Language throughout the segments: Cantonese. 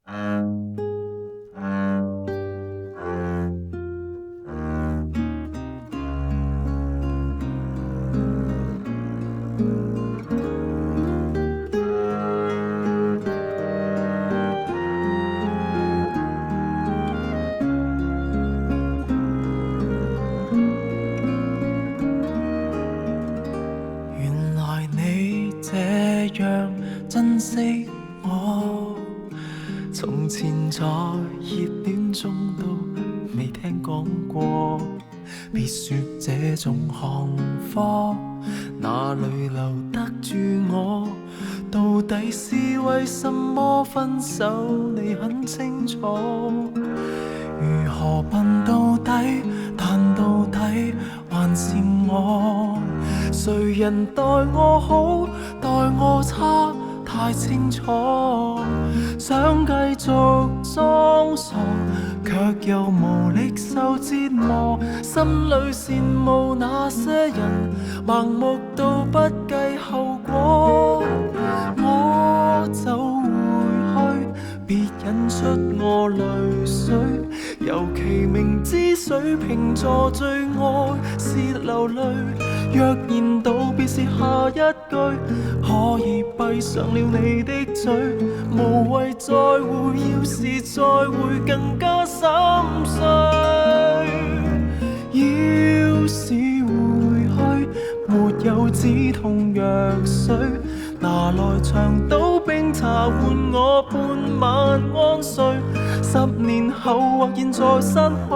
原來你這樣珍惜我，從前在熱戀中都未聽講過。別說這種行貨哪裏留得住我？到底是為什麼分手？你很清楚。如何笨到底，但到底還是我。誰人待我好，待我差，太清楚。想繼續裝傻，卻又無力受折磨。心裏羨慕那些人，盲目到不計後果。我走回去，別引出我淚水。尤其明知水瓶座最愛是流淚。若然道別是下一句，可以閉上了你的嘴，無謂再會，要是再會更加心碎。要是回去，沒有止痛藥水，拿來長島冰茶換我半晚安睡。10年後或現在失去，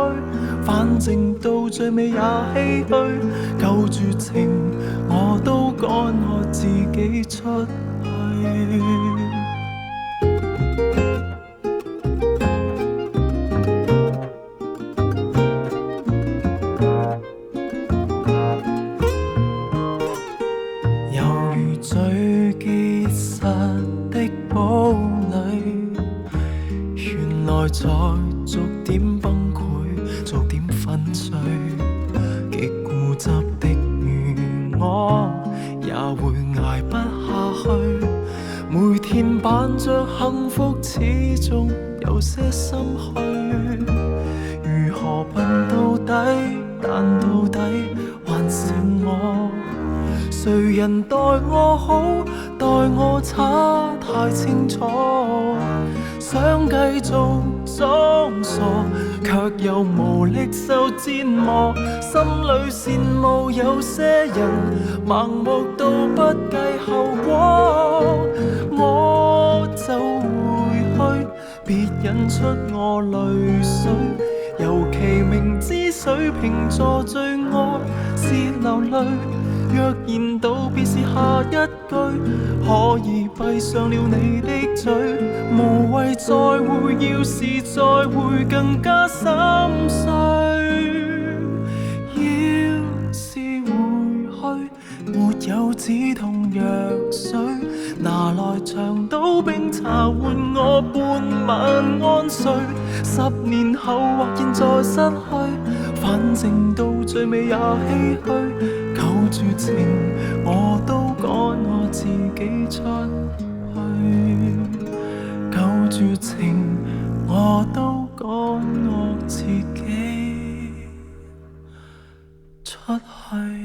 反正到最尾也唏噓。舊絕情我都趕我自己出去。猶如最結實的堡壘，原來在逐點崩潰，逐點粉碎。極固執的如我，也會捱不下去。每天扮着幸福，始終有些心虛。如何笨到底，但到底還是我。誰人待我好，待我差，太清楚。想繼續裝傻，卻又無力受折磨。心裏羨慕有些人，盲目到不計後果。我走回去，別引出我淚水。尤其明知水瓶座最愛是流淚。若然道別是下一句，可以閉上了你的嘴，無謂再會，要是再會更加心碎。要是回去，沒有止痛藥水，拿來長島冰茶換我半晚安睡。10年後或現在失去，反正到最尾也唏噓。舊絕情我都趕我自己出去，舊絕情我都趕我自己出去。